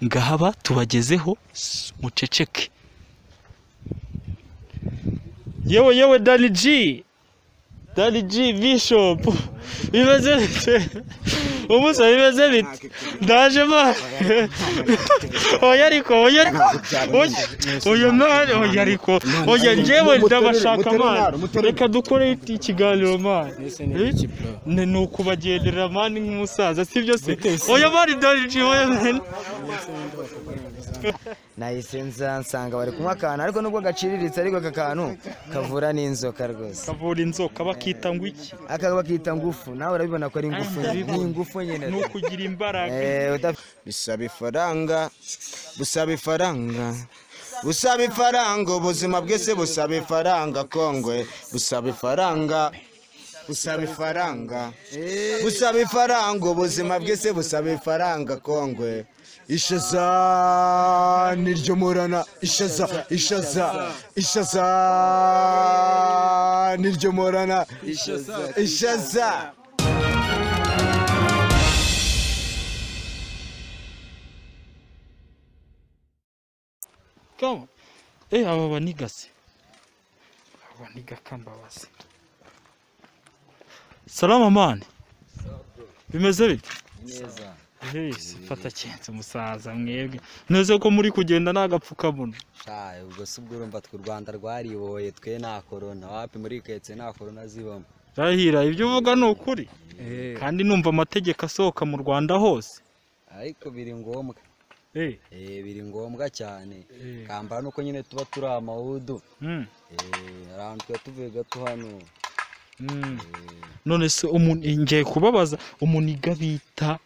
ngahaba tubagezeho muceceke. Yewe Dani G Bishop bimeze bite umusa bimeze bite ndaje ma oya njyewe ndabashaka man reka dukore ikiganiro man ni ukubagendera man nk'umusaza sibyo se oya bari Dani G oya man nahise nsanga bari kunywa akantu ariko nubwo gaciriritse ariko aka kantu kavura n'inzoka rwose. Kavura inzoka bakita ngo iki? Aka bakita ngufu, nawe urabibona ko ari ingufu, ni ingufu nyine no kugira imbaraga. Bisaba ifaranga ubuzima bwese busaba ifaranga kongwe busaba ifaranga ubuzima bwese busaba ifaranga kongwe. Ishaza niryo morana ishaza niryo morana ishaza. Kama aba banigase abaniga kambabazi. Salama man bimeze bite? neza. Fata cyenze umusaza mwebwe neze ko muri kugenda nagapfukamuno. Ubwo se ubwo urumva twe Rwanda rwariboye twe nta corona wapi muri ketse nta corona zibamo. Rahira ibyo uvuga ni ukuri kandi numva amategeko asohoka mu Rwanda hose ariko biri ngombwa. Biri ngombwa cyane kamba nuko nyine tuba turi amahudu arantu tuvuye gato hano. None se umuntu ngiye kubabaza umuniga bita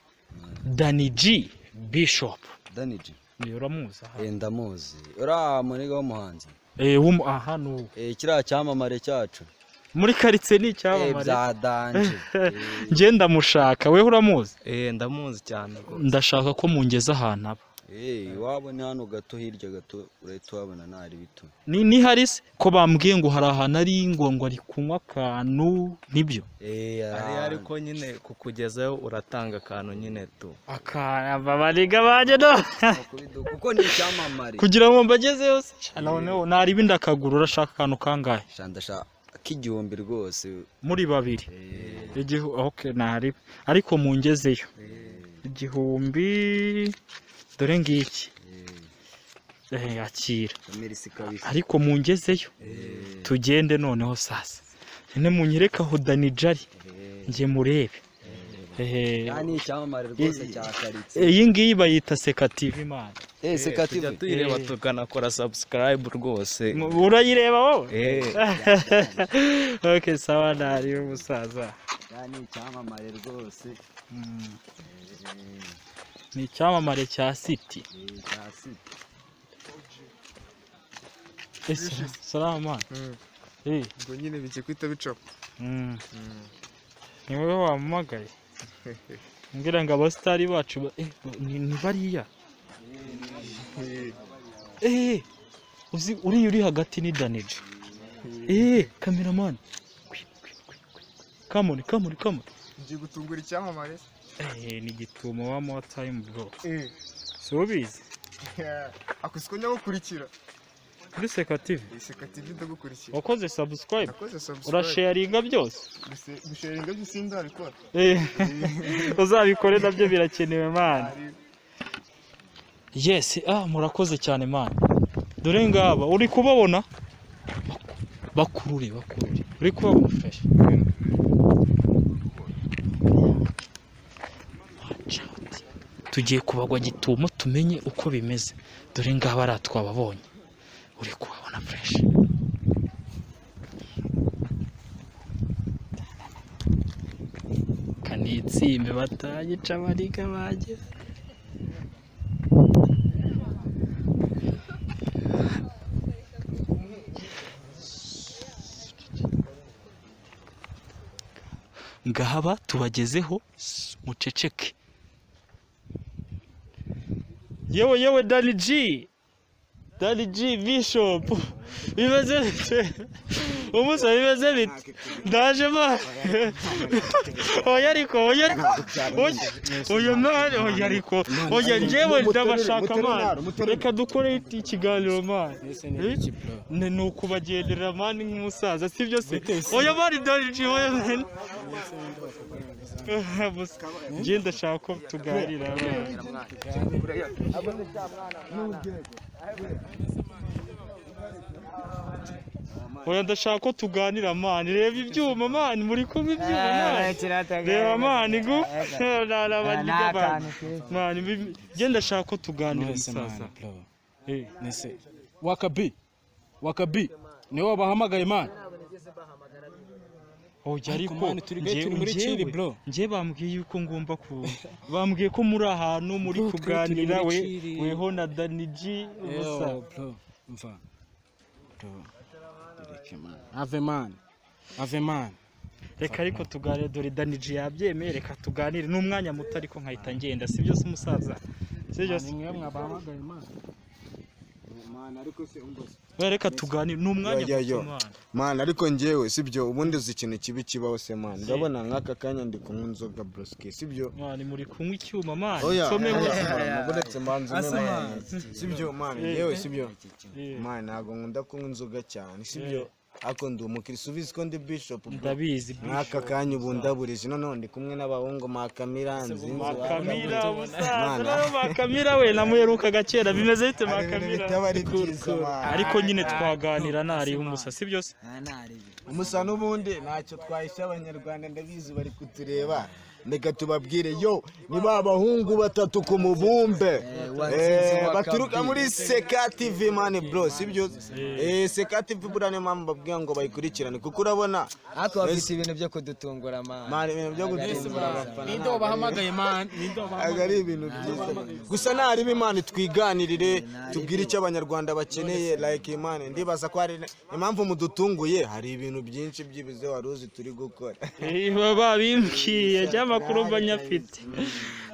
Dani G Bishop. Dani G ni uramuza? Ndamuzi ura muniga w'umuhanzi aha no kiriya cyamamare cyacu muri karitsiye ni icyamamare bya danje. Nge ndamushaka wewe uramuzi? Ndamuzi cyane rwose. Ndashaka ko mungeza ahantu aba. Wabona hano gato hirya gato urahita wabona ntari bito. Ni harise ko bambwiye ngo hari ahantu ari ngo ari kunywa akantu nibyo? Ariko nyine kukugezayo uratanga akantu nyine tu. Bariga baje no kuko ni icyamamare kugira ngo mbagezeyo se. Noneho nari bindi akaguru urashaka akantu kangahe? Ndashaka k'igihumbi rwose muri babiri. Okay nari ariko mungezeyo igihumbi dore ngiki akira ariko mungezeyo tugende noneho sasa nene munyereka aho Dani G ngiye murebe. Yani icyamamare rwose cyakaritse. Iyi ngiyi bayita Seka TV man. Seka TV tuyireba tukanakora subscribe rwose. Urayireba wowe? Okay sawa nari umusaza. Yani icyamamare rwose. Ni icyamamare cya City. Salama. Ngo nyine bike kwita bicapo. Ni wowe wamumagaye? Ngira ngo abastari bacu ni bariya. Uzi uri hagati ni Dani G. Cameraman. Come on. Ngiye gutungura icyamamare. Ni gitumo wa more time bro. So bizi. Akusiko nyagukurikira. Kuri Seka TV. Seka TV ndagukurikira. Wakoze subscribe. Urasharinga byose. Gusharinga by'isinde ariko. Uzabikore nabyo birakenewe man. Yes, murakoze cyane man. Dore ngaba uri kubabona? Bakurure. Uri kubabona fresh. Tugiye kubagwa gitumo tumenye uko bimeze. Dore ngaba aratwababonye. Uri kubabona fresh. Kanitsimbe batayica bariga bageze. Ngahaba tubagezeho muceceke. Yewe Dani G Bishop bimeze bite umusa bimeze bite ndaje mani oya ariko oya mani oya ariko oya njyewe ndabashaka mani reka dukore ikiganiro mani ni ukubagenderera mani nk'umusaza sibyo se oya mani dariji oya mani njye ndashaka ko tuganira oya ndashaka ko tuganira mani reba ibyuma mani muri kumwe ibyuma mani reba mani gu mani njye ndashaka ko tuganira musaza nese wakabi niwe wabahamagaye mani oya ariko njye bambwiye yuko ngomba kuba bambwiye ko muri ahantu muri kuganira weho na Daniji mva ave man reka ariko tuganire dore Daniji yabyemeye reka tuganire n'umwanya muto ariko nkahita ngenda sibyo se umusaza sibyo se mwabahamagaye mani ariko se umboze reka tuganire n'umwanya muto mani ariko njyewe sibyo ubundi uzi ikintu kibi kibaho se mani ndabona nk'aka kanya ndi kunywa inzoga broski sibyo mani muri kunywa icyuma mani some muguretse mbanze mani sibyo mani yewe sibyo mani ntago nkunda kunywa inzoga cyane sibyo ako ndi umukirisi ubizi ko ndi bishop ndabizi nk'aka kanya ubu ndaburije none ndi kumwe n'abahungu Makamira Makamira we namuherukaga kera bimeze bite Makamira ariko nyine twaganira nari umusa sibyo se umusa n'ubundi ntacyo twahisha abanyarwanda ndabizi bari kutureba ndeka tubabwire yo ni babahungu batatu ku mubumbe baturuka muri Seka TV mani bro sibyo Seka TV burane mama babwiye ngo bayikurikirane kuko urabona ako bafite ibintu byo kudutungura mani ibintu byo kudutungura abafana nindo bahamagaye mani agari ibintu byiza gusa nari bimana twiganirire tubwire icyo abanyarwanda bakeneye like imana ndibaza ko ari impamvu mudutunguye hari ibintu byinshi byibize waruzi turi gukora baba bimbwiye makuru banyafite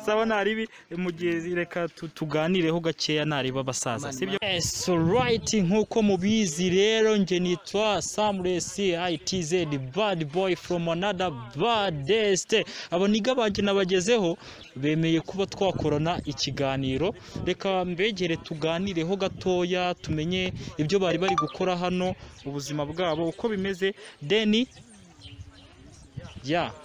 sawa nari mugezi reka tuganireho gakeya nari babasaza sibyo so right nkuko mubizi rero nje nitwa Samres ITZ bad boy from another baddest aboniga banje nabagezeho bemeye kuba twakorana ikiganiro reka mbegere tuganireho gatoya tumenye ibyo bari gukora hano ubuzima bwabo uko bimeze deni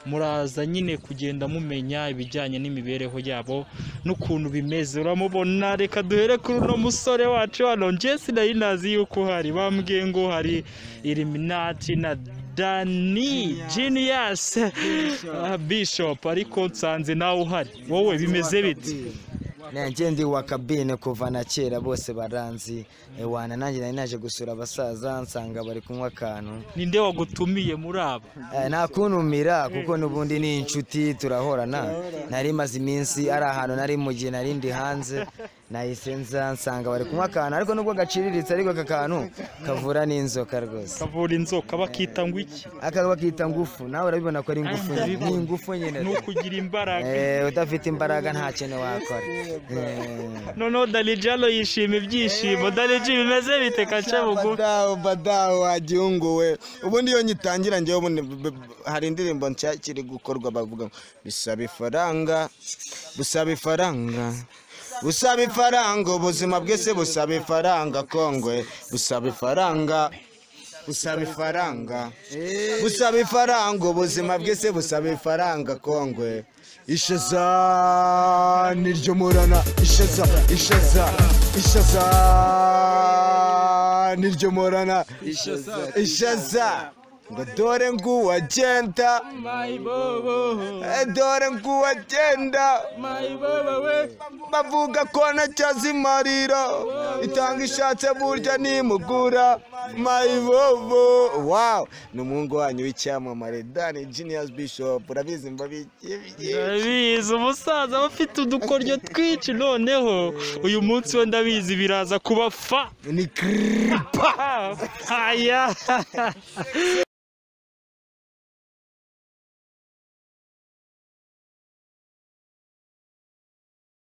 muraza nyine kugenda mumenya ibijyanye n'imibereho yabo n'ukuntu bimeze uramubona reka duhere kuri uno musore wacu hano njye sinari nazi yuko hari bambwiye ngo hari Illuminati na Dani Genius Bishop ariko nsanze nawe uhari wowe bimeze bite nanjye ndi wakabine kuva na kera bose baranzi wana nanjye nari naje gusura abasaza nsanga bari kunywa akantu ninde wagutumiye muri aba nta kuntumira kuko nubundi ni inshuti turahorana nari maze iminsi ari ahantu nari mu gihe nari ndi hanze nahise nsanga bari kunywa akantu ariko nubwo gaciriritse ariko aka kantu kavura n'inzoka rwose kavura inzoka bakita ngo iki aka bakita ngufu nawe urabibona ko ari ingufu ni ingufu nyine no kugira imbaraga udafite imbaraga nta kintu wakora no Danijalo yishima ibyishimo Daniji bimeze bite kaca bugufi badawo agihunguwe ubundi iyo nyitangira njye ubundi hari indirimbo nshya kiri gukorwa bavuga bisaba ifaranga busaba ifaranga ubuzima bwese busaba ifaranga kongwe busaba ifaranga busaba ifaranga ubuzima bwese busaba ifaranga kongwe ishaza niryo murana ishaza niryo murana ishaza ngo dore nguwagenda bavuga ko ntacyazimarira itanga ishatse burya nimugura mayibobo wow ni umuhungu wanyu w'icyamamare Dani Genius Bishop urabizi ndabizi umusaza bafite udukoryo twinshi noneho uyu munsi we ndabizi biraza kuba fa ni kripa aya